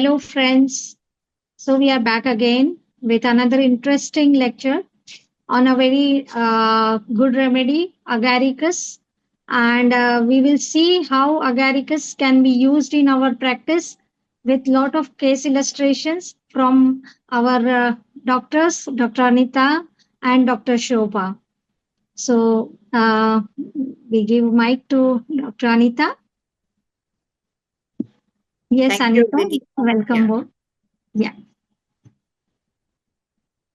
Hello, friends. So, we are back again with another interesting lecture on a very good remedy, Agaricus. And we will see how Agaricus can be used in our practice with lot of case illustrations from our doctors, Dr. Anita and Dr. Shobha. So, we give mic to Dr. Anita. Yes, Thank you, Anita, Vidhi. welcome Yeah. both. Yeah.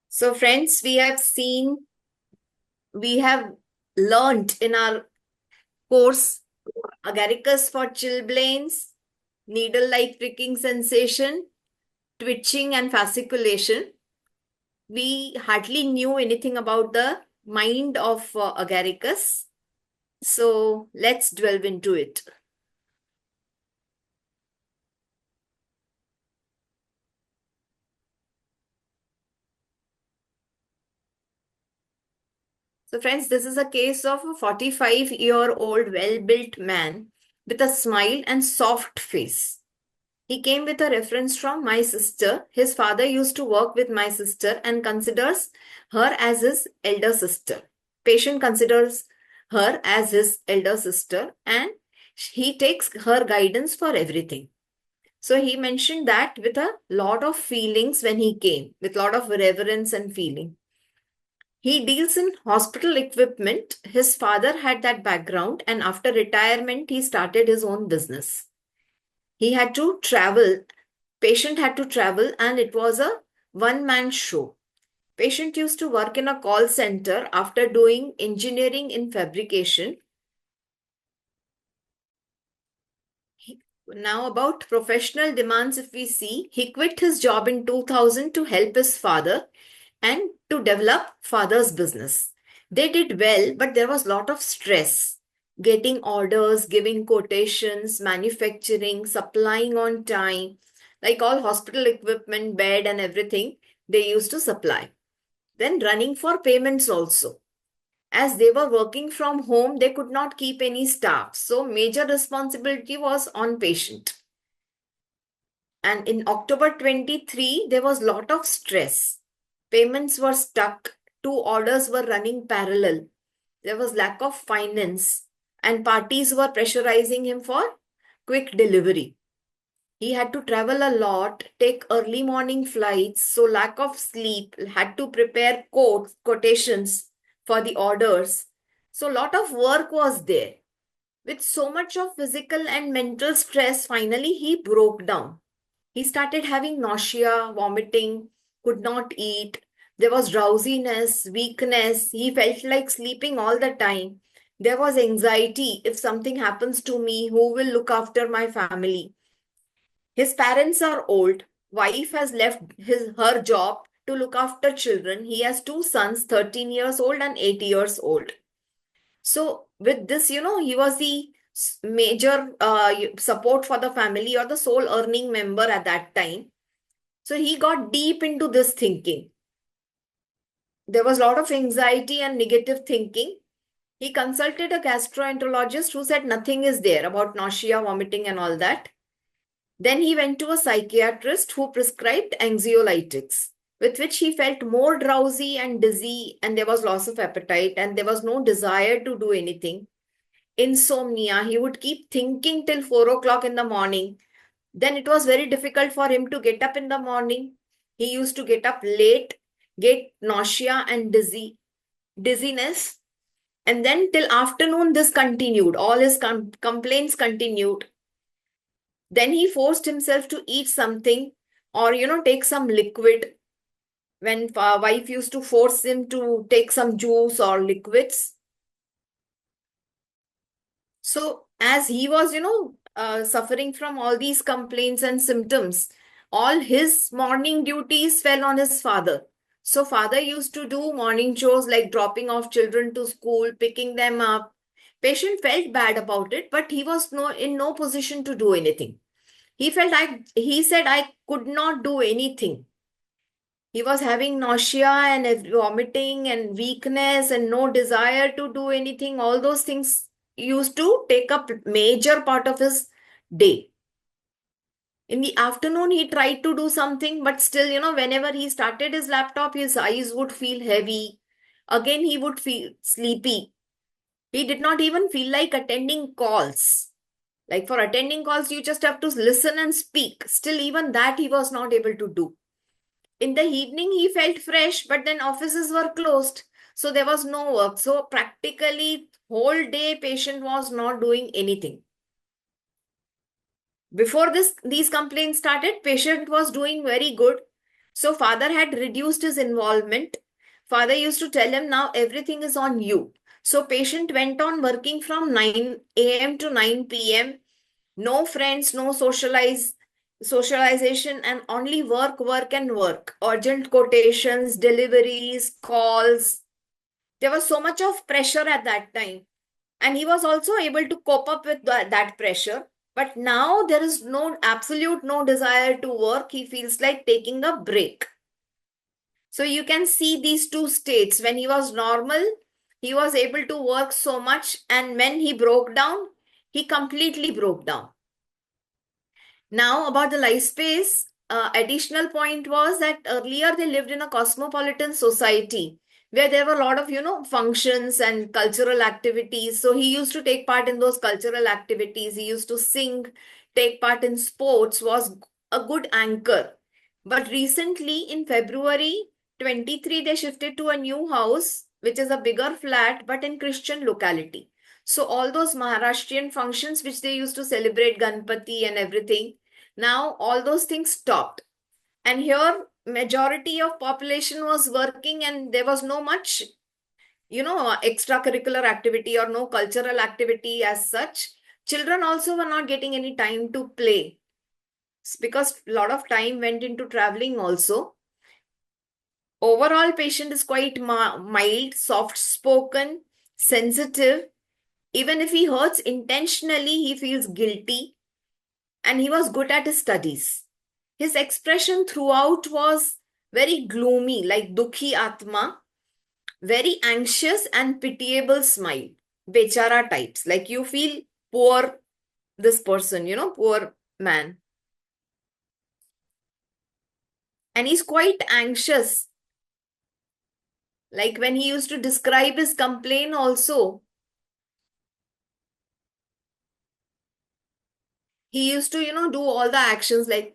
So, friends, we have learned in our course Agaricus for chilblains, needle-like pricking sensation, twitching, and fasciculation. We hardly knew anything about the mind of Agaricus. So, let's delve into it. So, friends, this is a case of a 45-year-old well-built man with a smile and soft face. He came with a reference from my sister. His father used to work with my sister and considers her as his elder sister. Patient considers her as his elder sister and he takes her guidance for everything. So he mentioned that with a lot of feelings when he came, with a lot of reverence and feeling. He deals in hospital equipment. His father had that background, and after retirement, he started his own business. He had to travel, patient had to travel, and it was a one-man show. Patient used to work in a call center after doing engineering in fabrication. Now, about professional demands, if we see, he quit his job in 2000 to help his father and to develop father's business. They did well, but there was a lot of stress. Getting orders, giving quotations, manufacturing, supplying on time, like all hospital equipment, bed, and everything, they used to supply. Then running for payments also. As they were working from home, they could not keep any staff. So, major responsibility was on patient. And in October 23, there was lot of stress. Payments were stuck. Two orders were running parallel. There was lack of finance and parties were pressurizing him for quick delivery. He had to travel a lot, take early morning flights, so lack of sleep, had to prepare quotations for the orders. So lot of work was there. With so much of physical and mental stress, finally he broke down. He started having nausea, vomiting, could not eat. There was drowsiness, weakness. He felt like sleeping all the time. There was anxiety. If something happens to me, who will look after my family? His parents are old. Wife has left her job to look after children. He has two sons, 13 years old and 8 years old. So with this, he was the major support for the family or the sole earning member at that time. So he got deep into this thinking. There was a lot of anxiety and negative thinking. He consulted a gastroenterologist who said nothing is there about nausea, vomiting, and all that. Then he went to a psychiatrist who prescribed anxiolytics, with which he felt more drowsy and dizzy, and there was loss of appetite, and there was no desire to do anything. Insomnia, he would keep thinking till 4 o'clock in the morning. Then it was very difficult for him to get up in the morning. He used to get up late, get nausea and dizziness. And then till afternoon, this continued. All his complaints continued. Then he forced himself to eat something or, take some liquid. When wife used to force him to take some juice or liquids. So as he was, suffering from all these complaints and symptoms, all his morning duties fell on his father. So father used to do morning chores like dropping off children to school, picking them up. Patient felt bad about it, but he was in no position to do anything. He said I could not do anything. He was having nausea and vomiting and weakness and no desire to do anything. All those things used to take up major part of his day. In the afternoon, he tried to do something, but still, whenever he started his laptop, his eyes would feel heavy. Again, he would feel sleepy. He did not even feel like attending calls. Like for attending calls, you just have to listen and speak. Still, even that he was not able to do. In the evening, he felt fresh, but then offices were closed. So there was no work. So practically, whole day, patient was not doing anything. Before these complaints started, patient was doing very good. So father had reduced his involvement. Father used to tell him, now everything is on you. So patient went on working from 9 a.m. to 9 p.m. No friends, no socialization, and only work, work, and work. Urgent quotations, deliveries, calls. There was so much of pressure at that time, and he was also able to cope up with that pressure. But now there is no absolute no desire to work. He feels like taking a break. So you can see these two states. When he was normal, he was able to work so much, and when he broke down, he completely broke down. Now, about the life space, additional point was that earlier they lived in a cosmopolitan society where there were a lot of, functions and cultural activities. So he used to take part in those cultural activities. He used to sing, take part in sports, was a good anchor. But recently, in February 23, they shifted to a new house, which is a bigger flat, but in Christian locality. So all those Maharashtrian functions which they used to celebrate Ganpati and everything, now all those things stopped. And here majority of population was working and there was no much, extracurricular activity or no cultural activity as such. Children also were not getting any time to play because a lot of time went into traveling also. Overall, patient is quite mild, soft spoken, sensitive. Even if he hurts intentionally, he feels guilty, and he was good at his studies. His expression throughout was very gloomy, like Dukhi Atma, very anxious and pitiable smile. Bechara types, like you feel poor, this person, poor man. And he's quite anxious. Like when he used to describe his complaint, also, he used to, do all the actions like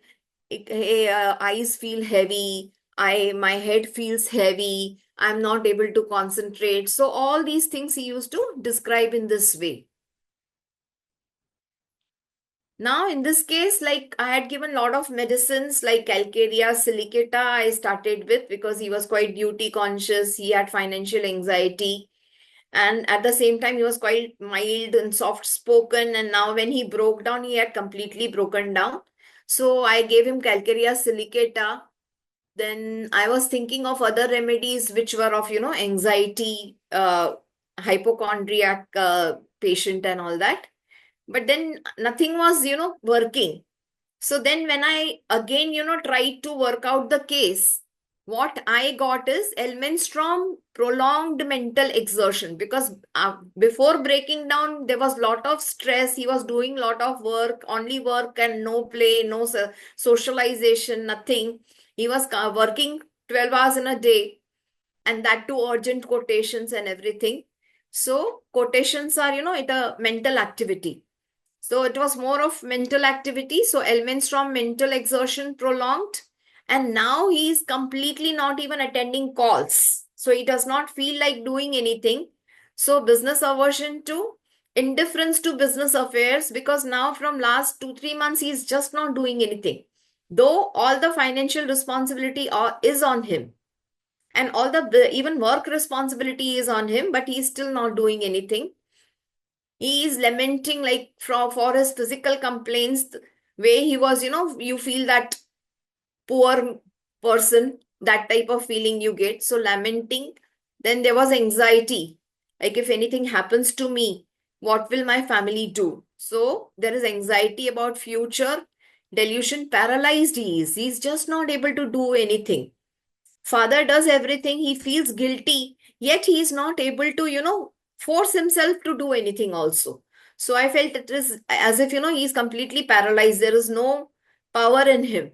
hey, eyes feel heavy, my head feels heavy, I'm not able to concentrate. So all these things he used to describe in this way. Now in this case, like I had given a lot of medicines like calcarea silicata I started with because he was quite duty conscious, he had financial anxiety, and at the same time he was quite mild and soft spoken, and now when he broke down he had completely broken down. So I gave him calcarea silicata. Then I was thinking of other remedies which were of, anxiety, hypochondriac patient and all that. But then nothing was, working. So then when I again, tried to work out the case, what I got is elements from prolonged mental exertion because before breaking down, there was lot of stress. He was doing lot of work, only work and no play, no socialization, nothing. He was working 12 hours in a day, and that too urgent quotations and everything. So quotations are, it a mental activity. So it was more of mental activity. So elements from mental exertion prolonged. And now he is completely not even attending calls. So he does not feel like doing anything. So business aversion to indifference to business affairs, because now from last 2 3 months he is just not doing anything. Though all the financial responsibility is on him, and all the even work responsibility is on him, but he is still not doing anything. He is lamenting like for his physical complaints, way he was, you feel that poor person, that type of feeling you get. So lamenting. Then there was anxiety, like if anything happens to me, what will my family do? So there is anxiety about future. Delusion paralyzed he is. He's just not able to do anything. Father does everything, he feels guilty, yet he is not able to, force himself to do anything also. So I felt it is as if, he's completely paralyzed. There is no power in him.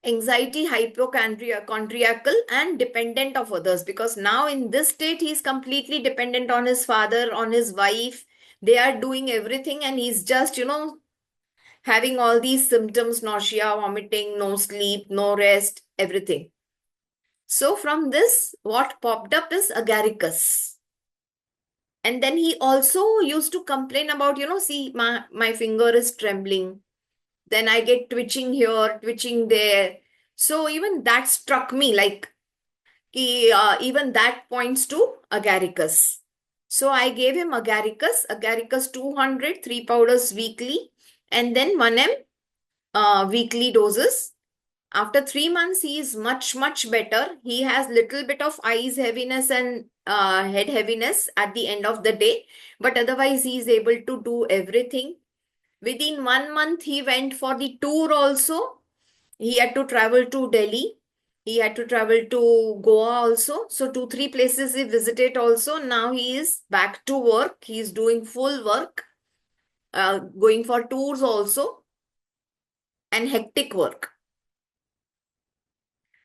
Anxiety, hypochondriacal, and dependent of others, because now in this state he's completely dependent on his father, on his wife. They are doing everything and he's just, having all these symptoms: nausea, vomiting, no sleep, no rest, everything. So from this, what popped up is agaricus. And then he also used to complain about, see, my finger is trembling. Then I get twitching here, twitching there. So even that struck me, like, even that points to agaricus. So I gave him agaricus 200, 3 powders weekly, and then 1 m weekly doses. After 3 months, he is much, much better. He has little bit of eyes heaviness and head heaviness at the end of the day, but otherwise he is able to do everything. Within 1 month, he went for the tour also. He had to travel to Delhi. He had to travel to Goa also. So 2, 3 places he visited also. Now he is back to work. He is doing full work, going for tours also, and hectic work.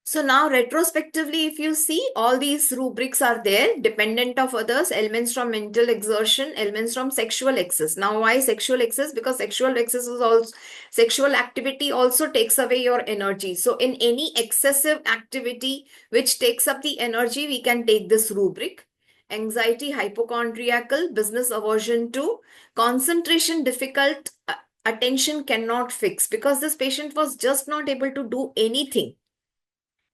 So now retrospectively, if you see, all these rubrics are there: dependent of others, elements from mental exertion, elements from sexual excess. Now why sexual excess? Because sexual excess is also, sexual activity also takes away your energy. So in any excessive activity which takes up the energy, we can take this rubric. Anxiety, hypochondriacal, business aversion to, concentration difficult, attention cannot fix, because this patient was just not able to do anything.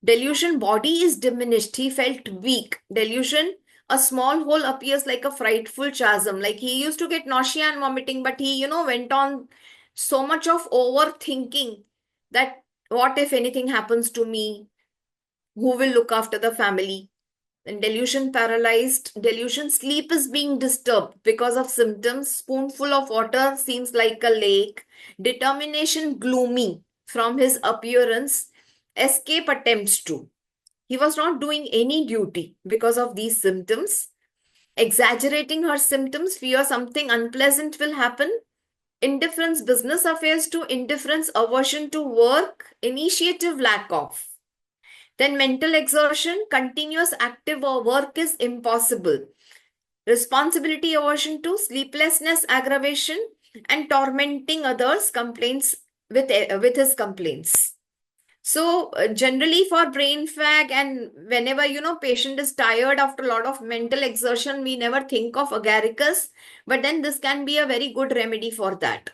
Delusion, body is diminished. He felt weak. Delusion, a small hole appears like a frightful chasm. Like he used to get nausea and vomiting, but he, went on so much of overthinking that what if anything happens to me? Who will look after the family? And delusion paralyzed. Delusion, sleep is being disturbed because of symptoms. Spoonful of water seems like a lake. Determination gloomy from his appearance. Escape attempts to. He was not doing any duty because of these symptoms. Exaggerating her symptoms, fear something unpleasant will happen. Indifference, business affairs to, indifference, aversion to work, initiative, lack of. Then mental exertion, continuous active or work is impossible. Responsibility aversion to, sleeplessness, aggravation, and tormenting others, complaints with his complaints. So generally for brain fag, and whenever, patient is tired after a lot of mental exertion, we never think of agaricus, but then this can be a very good remedy for that.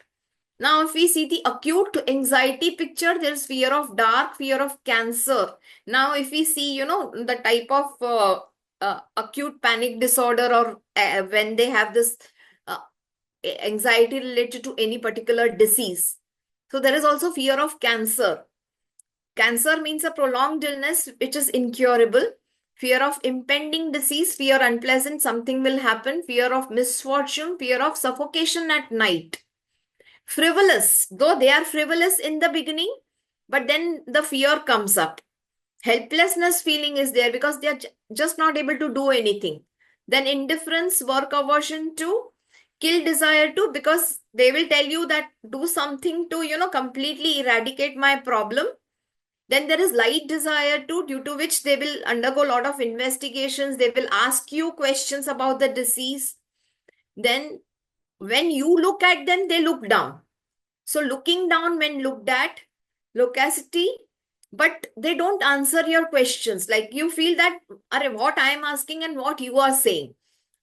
Now, if we see the acute anxiety picture, there's fear of dark, fear of cancer. Now, if we see, the type of acute panic disorder, or when they have this uh, anxiety related to any particular disease. So there is also fear of cancer. Cancer means a prolonged illness which is incurable. Fear of impending disease, fear unpleasant, something will happen. Fear of misfortune, fear of suffocation at night. Frivolous, though they are frivolous in the beginning, but then the fear comes up. Helplessness feeling is there because they are just not able to do anything. Then indifference, work aversion to, kill desire to, because they will tell you that do something to, completely eradicate my problem. Then there is light desire too, due to which they will undergo a lot of investigations. They will ask you questions about the disease. Then when you look at them, they look down. So looking down when looked at, loquacity, but they don't answer your questions. Like you feel that, are what I am asking and what you are saying.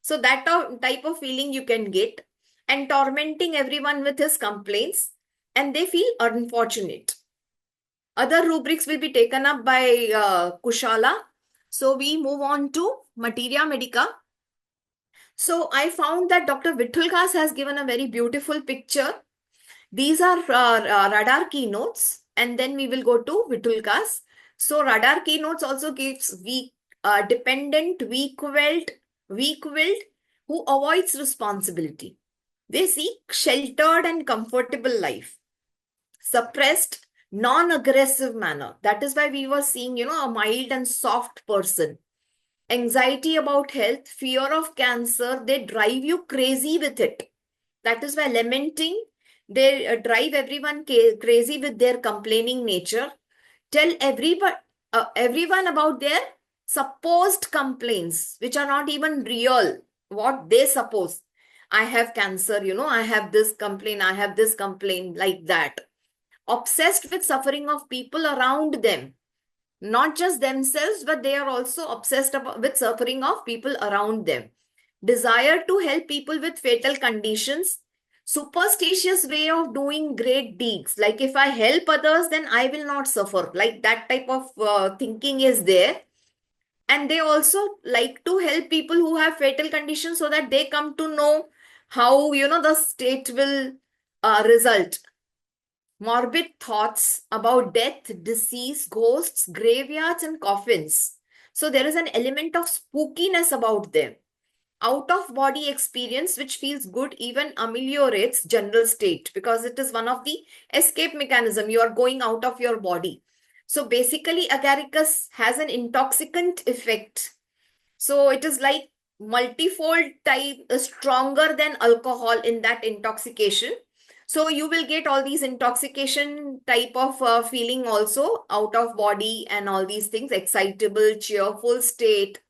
So that type of feeling you can get. And tormenting everyone with his complaints. And they feel unfortunate. Other rubrics will be taken up by Kushala. So we move on to materia medica. So I found that Dr. Vitulkas has given a very beautiful picture. These are radar keynotes, and then we will go to Vitulkas. So radar keynotes also gives dependent, weak-willed, who avoids responsibility. They seek sheltered and comfortable life. Suppressed, non-aggressive manner. That is why we were seeing, a mild and soft person. Anxiety about health, fear of cancer, they drive you crazy with it. That is why lamenting, They drive everyone crazy with their complaining nature. Tell everyone about their supposed complaints, which are not even real, what they suppose. I have cancer, I have this complaint, I have this complaint, like that. Obsessed with suffering of people around them, not just themselves, but they are also obsessed with suffering of people around them. Desire to help people with fatal conditions, superstitious way of doing great deeds. Like if I help others, then I will not suffer. Like that type of thinking is there. And they also like to help people who have fatal conditions so that they come to know how, the state will result. Morbid thoughts about death, disease, ghosts, graveyards, and coffins. So there is an element of spookiness about them. Out of body experience, which feels good, even ameliorates general state because it is one of the escape mechanism. You are going out of your body. So basically, agaricus has an intoxicant effect. So it is like multifold type, stronger than alcohol in that intoxication. So you will get all these intoxication type of feeling also, out of body and all these things, excitable, cheerful state,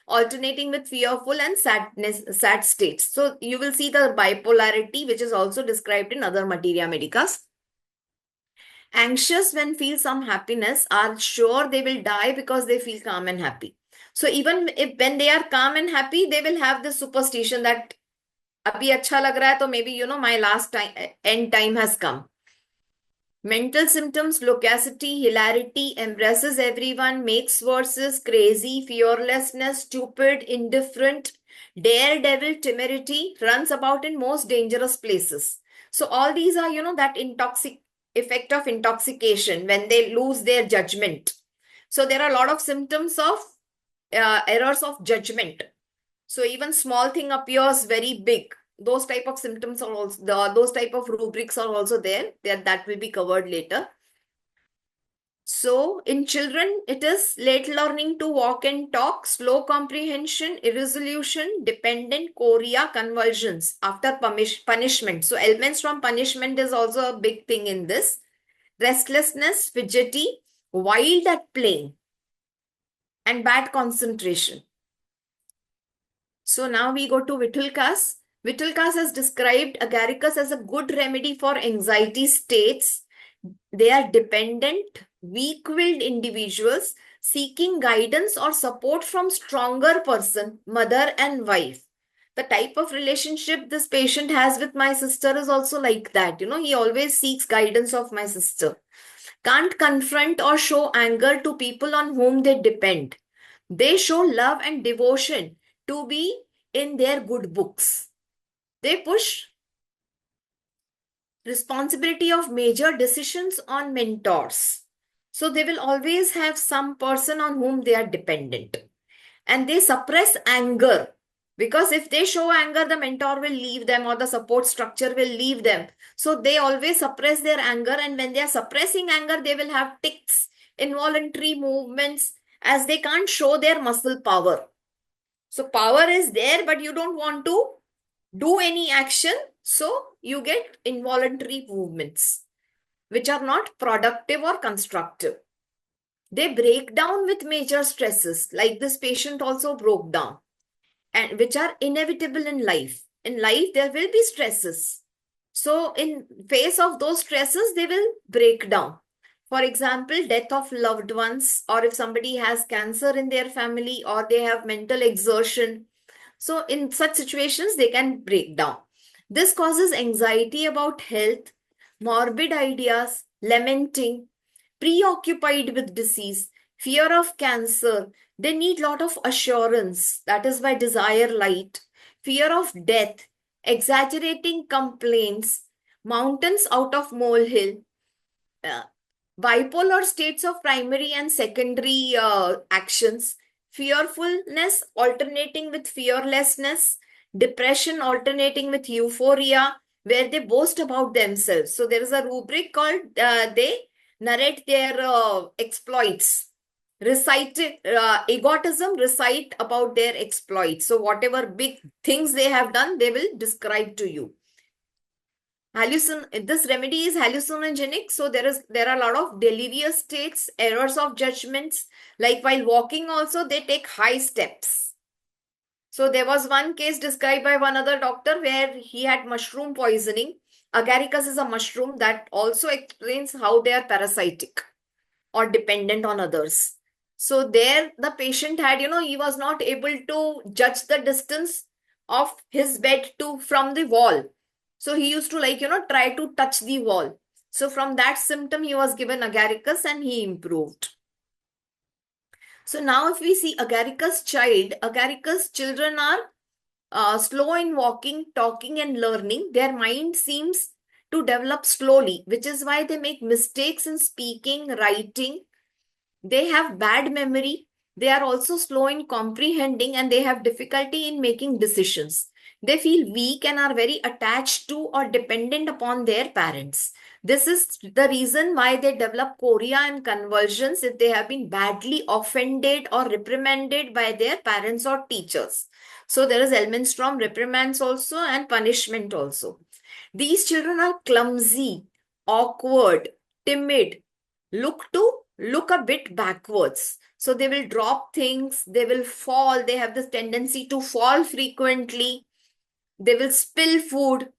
alternating with fearful and sad states. So you will see the bipolarity, which is also described in other materia medicas. Anxious when feel some happiness are sure they will die because they feel calm and happy. So even if when they are calm and happy, they will have this superstition that abhi acha lag raha hai, to maybe my last time, end time has come. Mental symptoms, loquacity, hilarity, embraces everyone, makes verses, crazy, fearlessness, stupid, indifferent, daredevil, temerity, runs about in most dangerous places. So all these are, that effect of intoxication when they lose their judgment. So there are a lot of symptoms of errors of judgment. So even small thing appears very big. Those type of symptoms are also those type of rubrics are also there. That will be covered later. So in children, it is late learning to walk and talk, slow comprehension, irresolution, dependent, chorea, convulsions after punishment. So elements from punishment is also a big thing in this. Restlessness, fidgety, wild at playing, and bad concentration. So now we go to Vitulkas. Vitulkas has described agaricus as a good remedy for anxiety states. They are dependent, weak-willed individuals seeking guidance or support from stronger person, mother and wife. The type of relationship this patient has with my sister is also like that. He always seeks guidance of my sister. Can't confront or show anger to people on whom they depend. They show love and devotion to be in their good books. They push responsibility of major decisions on mentors. So they will always have some person on whom they are dependent. And they suppress anger because if they show anger, the mentor will leave them or the support structure will leave them. So they always suppress their anger. And when they are suppressing anger, they will have tics, involuntary movements, as they can't show their muscle power. So power is there, but you don't want to do any action. So you get involuntary movements, which are not productive or constructive. They break down with major stresses, like this patient also broke down, and which are inevitable in life. In life, there will be stresses. So in face of those stresses, they will break down. For example, death of loved ones, or if somebody has cancer in their family, or they have mental exertion. So in such situations, they can break down. This causes anxiety about health, morbid ideas, lamenting, preoccupied with disease, fear of cancer. They need lot of assurance. That is why desire light, fear of death, exaggerating complaints, mountains out of molehill, uh, bipolar states of primary and secondary actions, fearfulness alternating with fearlessness, depression alternating with euphoria, where they boast about themselves. So there is a rubric called they narrate their exploits. Recite egotism, recite about their exploits. So whatever big things they have done, they will describe to you. This remedy is hallucinogenic, so there are a lot of delirious states, errors of judgments. Like while walking also, they take high steps. So there was one case described by one other doctor where he had mushroom poisoning. Agaricus is a mushroom that also explains how they are parasitic or dependent on others. So there the patient had, he was not able to judge the distance of his bed to from the wall. So he used to try to touch the wall. So from that symptom, he was given agaricus and he improved. So now if we see agaricus children are slow in walking, talking, and learning. Their mind seems to develop slowly, which is why they make mistakes in speaking, writing. They have bad memory. They are also slow in comprehending and they have difficulty in making decisions. They feel weak and are very attached to or dependent upon their parents. This is the reason why they develop chorea and convulsions if they have been badly offended or reprimanded by their parents or teachers. So there is elements from reprimands also and punishment also. These children are clumsy, awkward, timid, look a bit backwards. So they will drop things, they will fall, they have this tendency to fall frequently, they will spill food.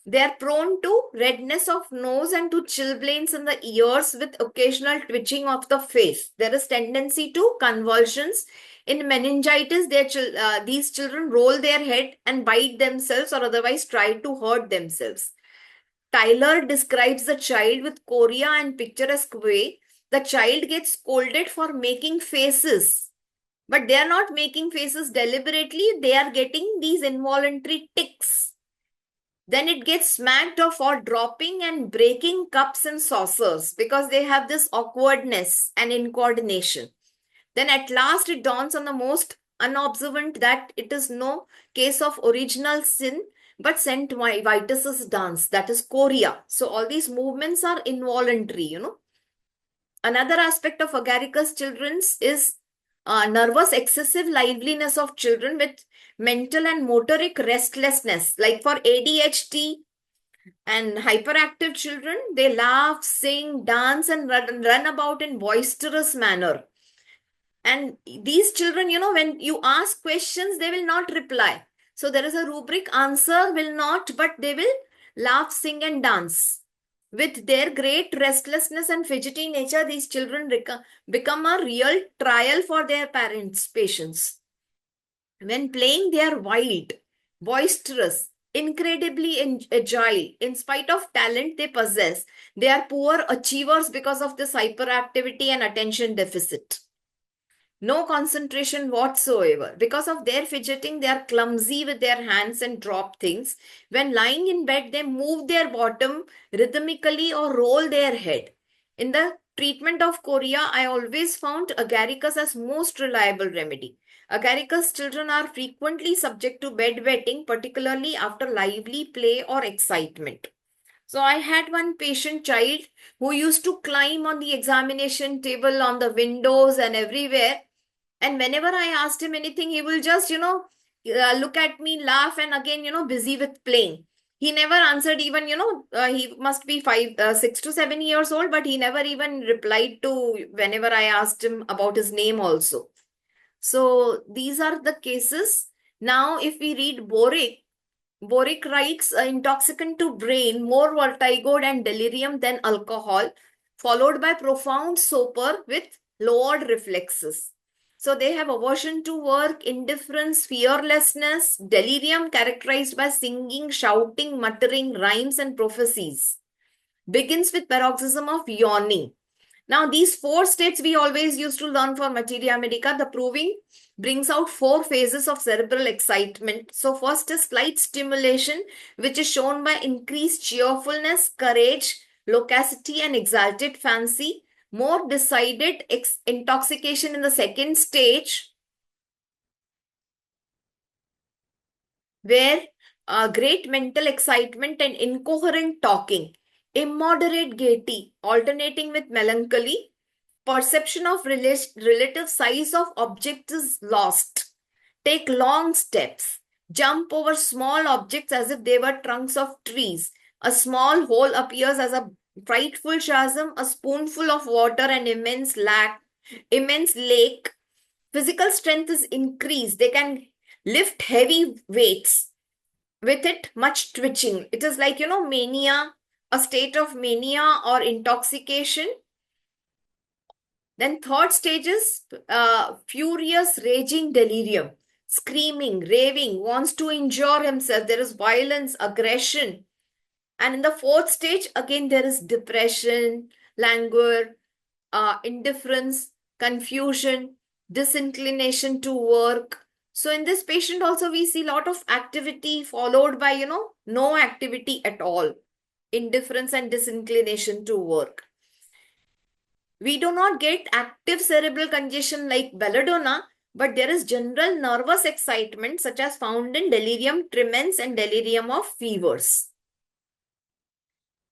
They are prone to redness of nose and to chilblains in the ears with occasional twitching of the face. There is tendency to convulsions. In meningitis, these children roll their head and bite themselves or otherwise try to hurt themselves. Tyler describes the child with chorea and picturesque way. The child gets scolded for making faces, but they are not making faces deliberately. They are getting these involuntary tics. Then it gets smacked off for dropping and breaking cups and saucers because they have this awkwardness and incoordination. Then at last it dawns on the most unobservant that it is no case of original sin but St. Vitus's dance, that is chorea. So all these movements are involuntary. Another aspect of agaricus children's is nervous excessive liveliness of children with mental and motoric restlessness. Like for ADHD and hyperactive children, they laugh, sing, dance, and run about in boisterous manner. And these children, when you ask questions, they will not reply. So there is a rubric answer will not, but they will laugh, sing, and dance. With their great restlessness and fidgety nature, these children become a real trial for their parents' patience. When playing, they are wild, boisterous, incredibly agile. In spite of talent they possess, they are poor achievers because of this hyperactivity and attention deficit. No concentration whatsoever. Because of their fidgeting, they are clumsy with their hands and drop things. When lying in bed, they move their bottom rhythmically or roll their head. In the treatment of chorea, I always found agaricus as most reliable remedy. Agaricus children are frequently subject to bedwetting, particularly after lively play or excitement. So I had one patient child who used to climb on the examination table, on the windows and everywhere. And whenever I asked him anything, he will just, look at me, laugh, and again, busy with playing. He never answered even, he must be 6 to 7 years old, but he never even replied to whenever I asked him about his name also. So these are the cases. Now, if we read Boric writes, intoxicant to brain, more vertigo and delirium than alcohol, followed by profound sopor with lowered reflexes. So they have aversion to work, indifference, fearlessness, delirium characterized by singing, shouting, muttering, rhymes, and prophecies. Begins with paroxysm of yawning. Now, these four states we always used to learn for materia medica. The proving brings out four phases of cerebral excitement. So, first is slight stimulation, which is shown by increased cheerfulness, courage, loquacity, and exalted fancy. More decided intoxication in the second stage, where great mental excitement and incoherent talking, immoderate gaiety, alternating with melancholy, perception of relative size of objects is lost, take long steps, jump over small objects as if they were trunks of trees, A small hole appears as a frightful chasm, a spoonful of water, an immense lake. Physical strength is increased. They can lift heavy weights. With it, much twitching. It is like, mania, a state of mania or intoxication. Then third stage is furious, raging delirium. Screaming, raving, wants to injure himself. There is violence, aggression. And in the fourth stage, again, there is depression, languor, indifference, confusion, disinclination to work. So in this patient also we see a lot of activity followed by, no activity at all. Indifference and disinclination to work. We do not get active cerebral congestion like belladonna, but there is general nervous excitement such as found in delirium tremens and delirium of fevers.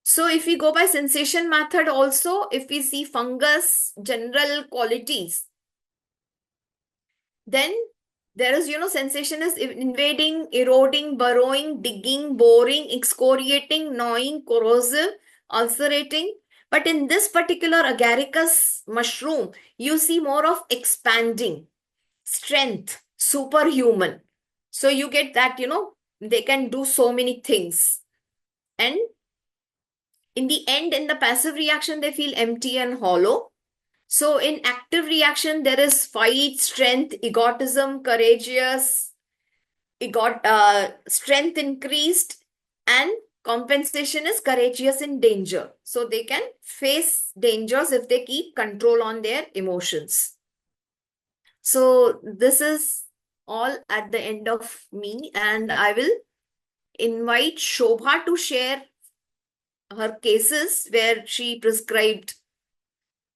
So if we go by sensation method also, if we see fungus general qualities, then there is, sensation is invading, eroding, burrowing, digging, boring, excoriating, gnawing, corrosive, ulcerating. But in this particular agaricus mushroom, you see more of expanding, strength, superhuman. So you get that, they can do so many things. And in the end, in the passive reaction, they feel empty and hollow. So in active reaction, there is fight, strength, egotism, courageous, strength increased, and compensation is courageous in danger. So they can face dangers if they keep control on their emotions. So this is all at the end of me, and I will invite Shobha to share her cases where she prescribed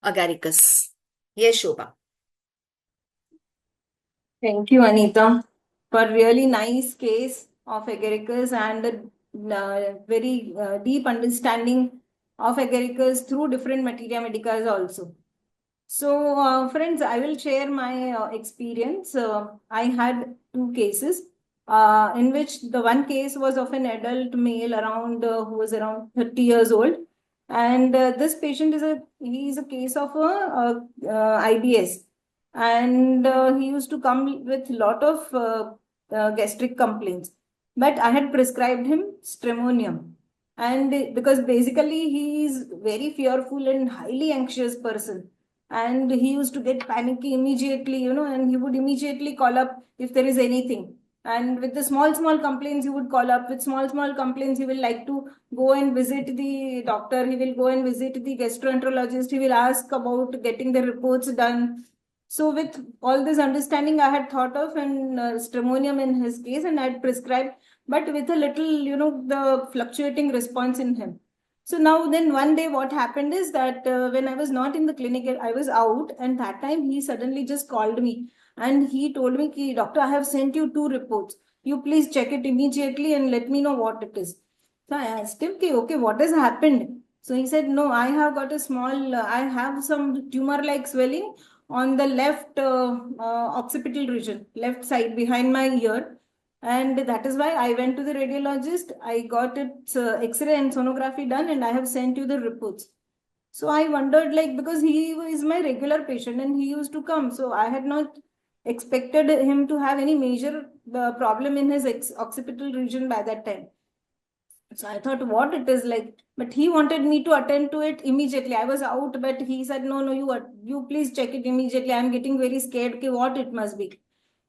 agaricus. Yes, Shobha. Thank you, Anita, for really nice case of agaricus and the very deep understanding of agaricus through different materia medicas also. So, friends, I will share my experience. I had two cases in which the one case was of an adult male around who was around 30 years old, and this patient is a case of IBS, and he used to come with lot of gastric complaints. But I had prescribed him stramonium, and because basically he is very fearful and highly anxious person, and he used to get panicky immediately, and he would immediately call up if there is anything. And with the small complaints, he would call up. With small complaints, he will like to go and visit the doctor. He will go and visit the gastroenterologist. He will ask about getting the reports done. So with all this understanding, I had thought of an stramonium in his case, and I had prescribed, but with a little, the fluctuating response in him. So now then one day what happened is that when I was not in the clinic, I was out, and that time he suddenly just called me and he told me, Ki, doctor, I have sent you two reports. You please check it immediately and let me know what it is. So I asked him, Ki, okay, what has happened? So he said, no, I have got a small, I have some tumor-like swelling on the left occipital region, left side behind my ear, and that is why I went to the radiologist. I got its X-ray and sonography done, and I have sent you the reports. So I wondered, like, because he is my regular patient and he used to come, so I had not expected him to have any major problem in his occipital region by that time. So I thought what it is like, but he wanted me to attend to it immediately. I was out, but he said, no, you please check it immediately. I'm getting very scared. Okay, what it must be.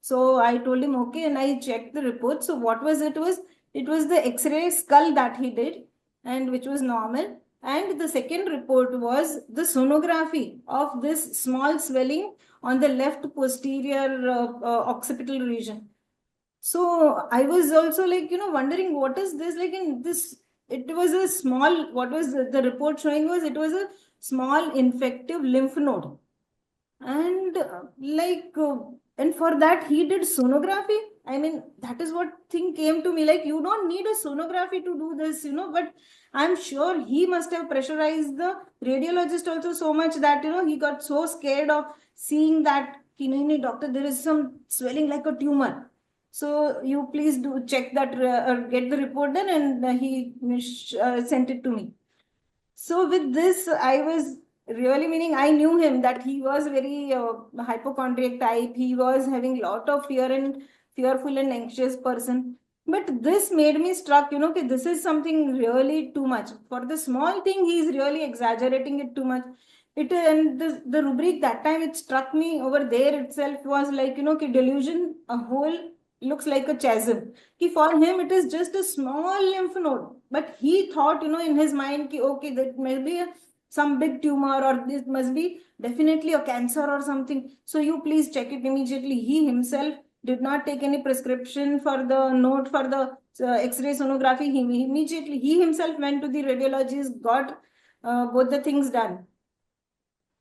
So I told him, okay, and I checked the report. So what was it was? It was the X-ray skull that he did, and which was normal. And the second report was the sonography of this small swelling on the left posterior occipital region. So I was also like, wondering what is this like in this. It was a small, what was the report showing was it was a small infective lymph node, and and for that he did sonography. I mean, that is what thing came to me, like, you don't need a sonography to do this, but I'm sure he must have pressurized the radiologist also so much that he got so scared of seeing that, doctor, there is some swelling like a tumor. So you please do check that, get the report done, and he sent it to me. So with this, I was really, meaning I knew him that he was very hypochondriac type. He was having lot of fear and fearful and anxious person. But this made me struck, that this is something really too much. For the small thing, he is really exaggerating it too much. It and the rubric that time it struck me over there itself was like, delusion, a whole looks like a chasm. For him it is just a small lymph node, but he thought, in his mind, okay, that may be some big tumor, or this must be definitely a cancer or something. So you please check it immediately. He himself did not take any prescription for the note for the x-ray sonography. He himself went to the radiologist, got both the things done.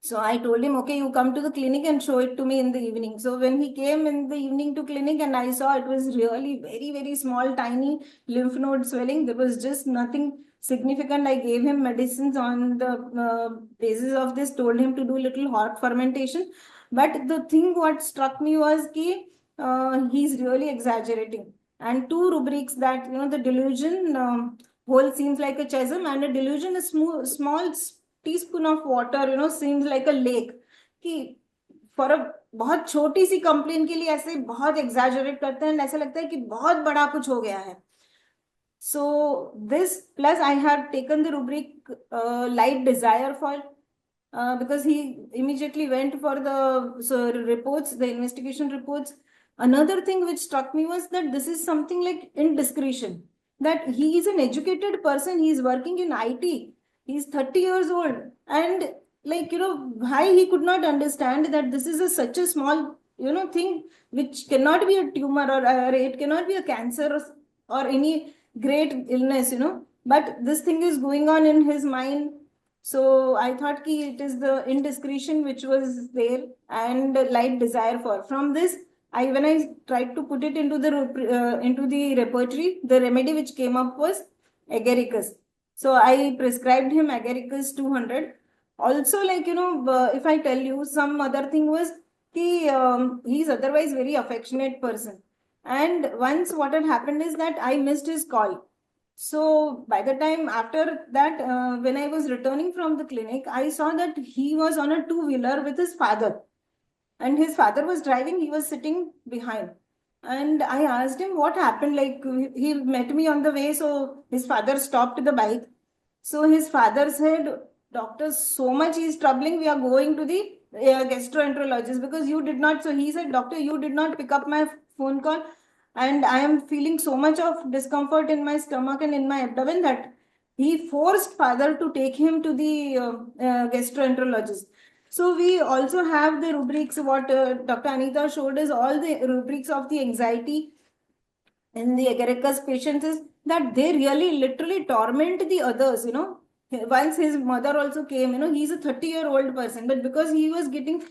So I told him, okay, you come to the clinic and show it to me in the evening. So when he came in the evening to clinic, and I saw it was really very, very small, tiny lymph node swelling. There was just nothing significant. I gave him medicines on the basis of this, told him to do little hot fermentation. But the thing what struck me was he's really exaggerating. And two rubrics that, the delusion whole seems like a chasm, and a delusion is small teaspoon of water seems like a lake, कि for a बहुत छोटी सी complain के लिए ऐसे बहुत exaggerate करते हैं, ऐसा लगता है कि बहुत बड़ा कुछ हो गया है. So this plus I had taken the rubric light desire for because he immediately went for the reports, the investigation reports. Another thing which struck me was that this is something like indiscretion, that he is an educated person, he is working in IT, he's 30 years old, and why he could not understand that this is such a small thing which cannot be a tumor, or it cannot be a cancer, or any great illness, but this thing is going on in his mind. So I thought ki it is the indiscretion which was there, and light desire for. From this, when I tried to put it into the repertory, the remedy which came up was Agaricus. So I prescribed him Agaricus 200. Also, if I tell you some other thing was he's otherwise very affectionate person. And once what had happened is that I missed his call. So by the time after that, when I was returning from the clinic, I saw that he was on a two-wheeler with his father. And his father was driving, he was sitting behind. And I asked him what happened. Like, he met me on the way, so his father stopped the bike. So his father said, doctor, so much is troubling, we are going to the gastroenterologist because you did not. So he said, doctor, you did not pick up my phone call, and I am feeling so much of discomfort in my stomach and in my abdomen that he forced father to take him to the gastroenterologist. So we also have the rubrics. What Dr. Anita showed is all the rubrics of the anxiety in the Agaricus patients is that they really literally torment the others, Once his mother also came, he's a 30-year-old person, but because he was getting,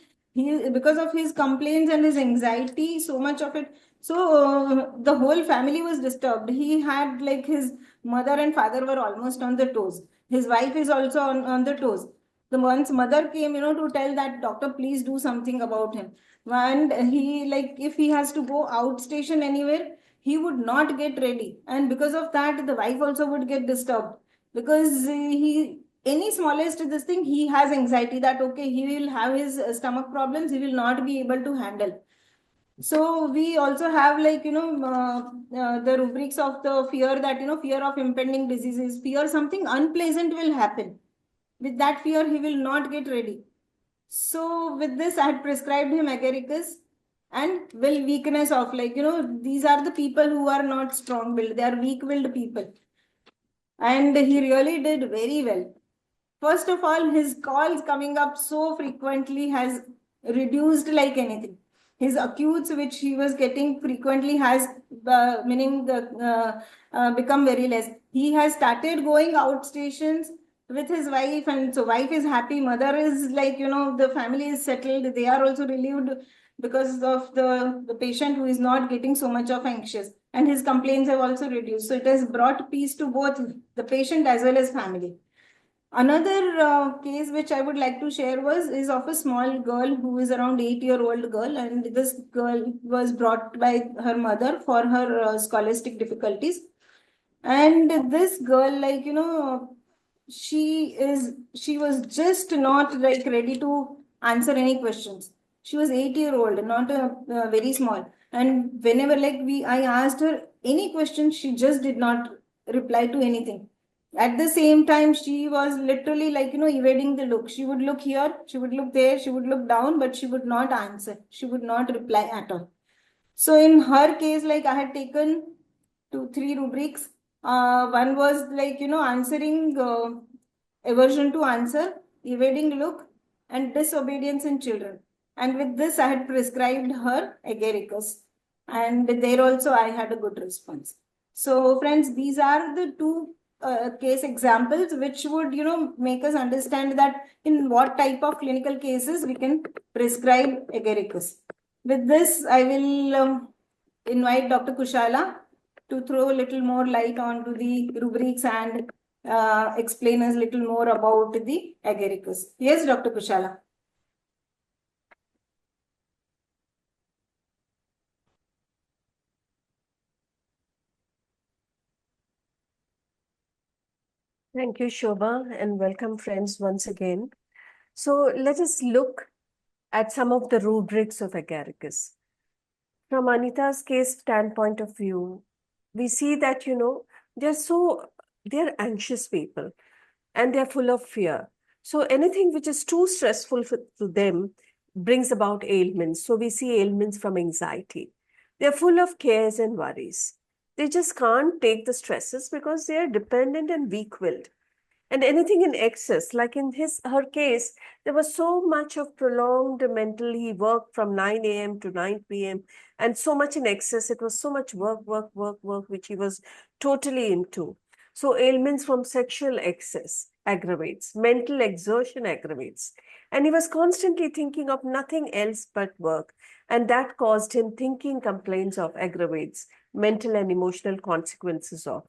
because of his complaints and his anxiety, so much of it, so the whole family was disturbed. He had like his mother and father were almost on the toes. His wife is also on the toes. The once mother came, to tell that doctor, please do something about him. And he, like, if he has to go outstation anywhere, he would not get ready. And because of that, the wife also would get disturbed because any smallest this thing, he has anxiety that, okay, he will have his stomach problems, he will not be able to handle. So we also have the rubrics of the fear that, fear of impending diseases, fear something unpleasant will happen. With that fear, he will not get ready. So with this, I had prescribed him Agaricus and weakness of these are the people who are not strong willed, they are weak willed people. And he really did very well. First of all, his calls coming up so frequently has reduced like anything. His acutes, which he was getting frequently, has become very less. He has started going out stations with his wife, and so wife is happy, mother is the family is settled, they are also relieved because of the patient who is not getting so much of anxious, and his complaints have also reduced. So it has brought peace to both the patient as well as family. Another case which I would like to share is of a small girl who is around 8-year-old girl, and this girl was brought by her mother for her scholastic difficulties. And this girl, like, she was just not like ready to answer any questions. She was 8-year-old, not a very small. And whenever like I asked her any question, she just did not reply to anything. At the same time, she was literally like, evading the look. She would look here, she would look there, she would look down, but she would not answer. She would not reply at all. So in her case, like I had taken 2, 3 rubrics. One was like, answering, aversion to answer, evading look, and disobedience in children. And with this, I had prescribed her agaricus. And there also I had a good response. So friends, these are the two case examples which would, make us understand that in what type of clinical cases we can prescribe agaricus. With this, I will invite Dr. Kushala to throw a little more light onto the rubrics and explain us a little more about the agaricus. Yes, Dr. Kushala. Thank you, Shobha, and welcome, friends, once again. So let us look at some of the rubrics of Agaricus. From Anita's case standpoint of view, we see that, they're anxious people and they're full of fear. So anything which is too stressful to them brings about ailments. So we see ailments from anxiety. They're full of cares and worries. They just can't take the stresses because they are dependent and weak-willed. And anything in excess, like in her case, there was so much of prolonged mental, he worked from 9 a.m. to 9 p.m. and so much in excess. It was so much work, which he was totally into. So ailments from sexual excess aggravates, mental exertion aggravates. And he was constantly thinking of nothing else but work. And that caused him thinking complaints of aggravates, mental and emotional consequences of,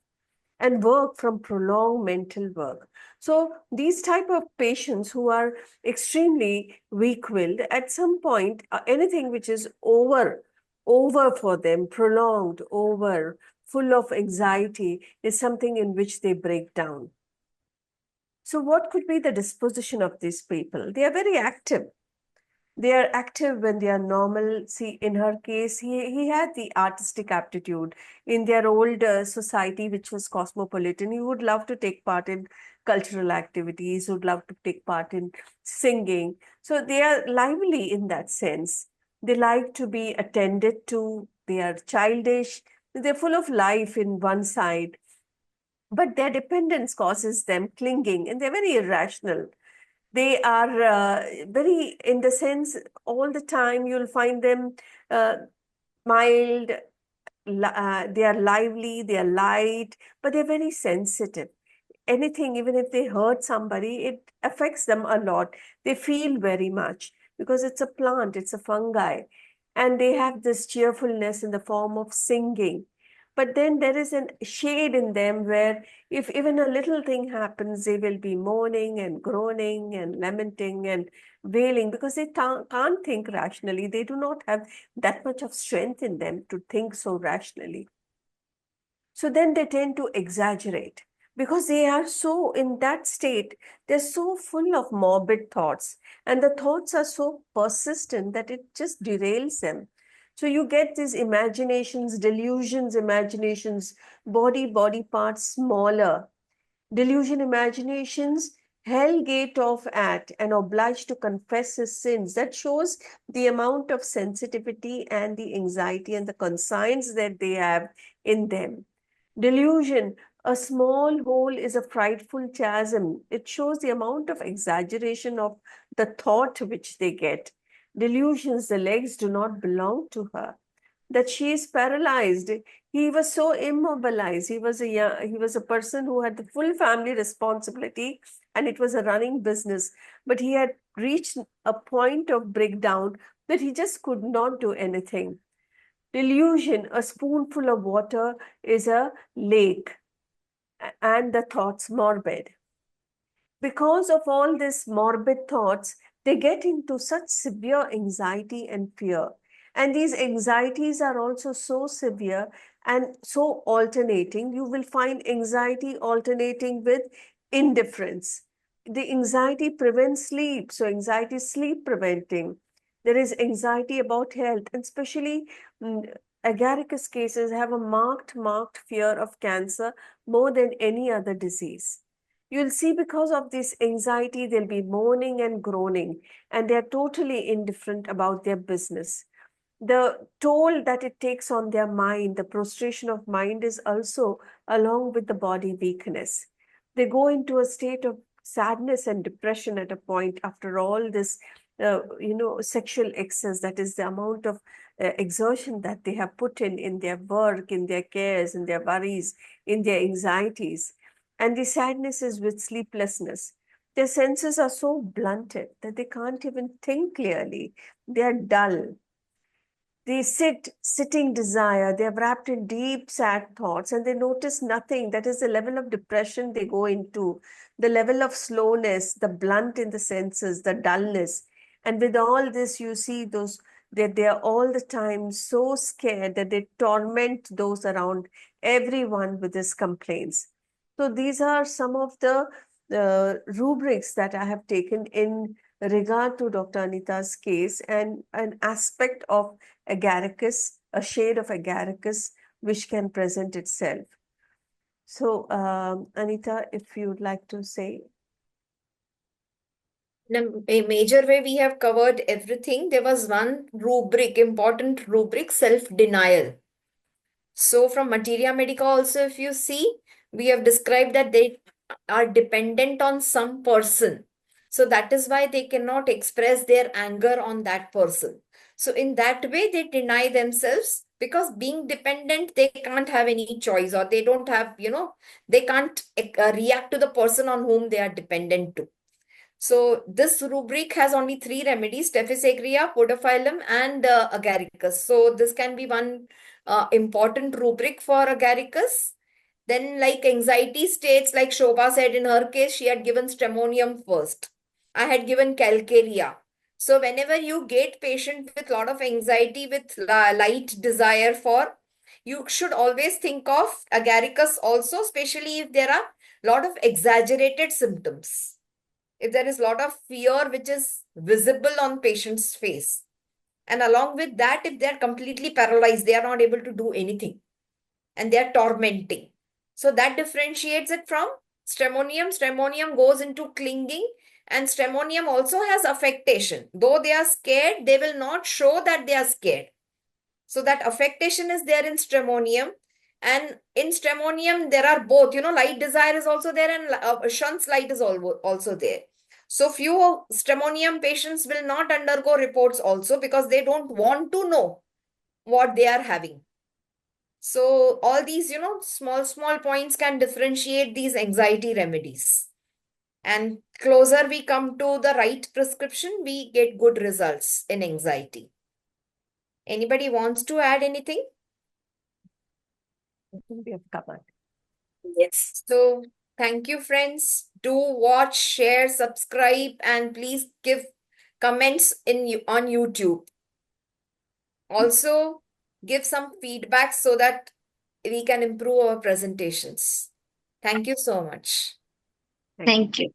and work from prolonged mental work. So these type of patients who are extremely weak-willed, at some point, anything which is over for them, prolonged, over, full of anxiety, is something in which they break down. So what could be the disposition of these people? They are very active. They are active when they are normal. See, in her case, he had the artistic aptitude. In their old society, which was cosmopolitan, he would love to take part in cultural activities, would love to take part in singing. So they are lively in that sense. They like to be attended to. They are childish. They're full of life in one side. But their dependence causes them clinging, and they're very irrational. They are very, in the sense, all the time you'll find them mild, they are lively, they are light, but they're very sensitive. Anything, even if they hurt somebody, it affects them a lot. They feel very much because it's a plant, it's a fungi, and they have this cheerfulness in the form of singing. But then there is a shade in them where if even a little thing happens, they will be moaning and groaning and lamenting and wailing because they can't think rationally. They do not have that much of strength in them to think so rationally. So then they tend to exaggerate because they are so in that state, they're so full of morbid thoughts, and the thoughts are so persistent that it just derails them. So you get these imaginations, delusions, imaginations, body parts smaller. Delusion imaginations, hell gate off at and obliged to confess his sins. That shows the amount of sensitivity and the anxiety and the conscience that they have in them. Delusion, a small hole is a frightful chasm. It shows the amount of exaggeration of the thought which they get. Delusions, the legs do not belong to her. That she is paralyzed. He was so immobilized. He was a person who had the full family responsibility and it was a running business. But he had reached a point of breakdown that he just could not do anything. Delusion, a spoonful of water is a lake, and the thoughts morbid. because of all these morbid thoughts, they get into such severe anxiety and fear. And these anxieties are also so severe and so alternating. You will find anxiety alternating with indifference. The anxiety prevents sleep, so anxiety is sleep preventing. There is anxiety about health, and especially agaricus cases have a marked fear of cancer more than any other disease. You'll see because of this anxiety, they'll be moaning and groaning, and they're totally indifferent about their business. The toll that it takes on their mind, the prostration of mind, is also along with the body weakness. They go into a state of sadness and depression at a point after all this, sexual excess, that is the amount of exertion that they have put in their work, in their cares, in their worries, in their anxieties. And the sadness is with sleeplessness. Their senses are so blunted that they can't even think clearly. They are dull. They sitting desire. They're wrapped in deep, sad thoughts, and they notice nothing. That is the level of depression they go into, the level of slowness, the blunt in the senses, the dullness. And with all this, you see those that they are all the time so scared that they torment those around, everyone with these complaints. So these are some of the rubrics that I have taken in regard to Dr. Anita's case, and an aspect of agaricus, a shade of agaricus, which can present itself. So, Anita, if you'd like to say. In a major way, we have covered everything. There was one rubric, important rubric, self-denial. So from materia medica also, if you see, we have described that they are dependent on some person. So that is why they cannot express their anger on that person. So in that way, they deny themselves, because being dependent, they can't have any choice, or they don't have, they can't react to the person on whom they are dependent to. So this rubric has only 3 remedies: Staphylococcus aureus, Podophyllum, and Agaricus. So this can be one important rubric for Agaricus. Then, like anxiety states, like Shobha said in her case, she had given stramonium first. I had given calcarea. So whenever you get patient with lot of anxiety with light desire for, you should always think of Agaricus also, especially if there are lot of exaggerated symptoms. If there is a lot of fear which is visible on patient's face. And along with that, if they are completely paralyzed, they are not able to do anything, and they are tormenting. So that differentiates it from stramonium. Stramonium goes into clinging, and stramonium also has affectation. Though they are scared, they will not show that they are scared. So that affectation is there in stramonium. And in stramonium, there are both, light desire is also there, and shunt light is also there. So few stramonium patients will not undergo reports also, because they don't want to know what they are having. So all these, small points can differentiate these anxiety remedies. And closer we come to the right prescription, we get good results in anxiety. Anybody wants to add anything? I think we have covered. Yes. So thank you, friends. Do watch, share, subscribe, and please give comments on YouTube. Also, give some feedback so that we can improve our presentations. Thank you so much. Thank you.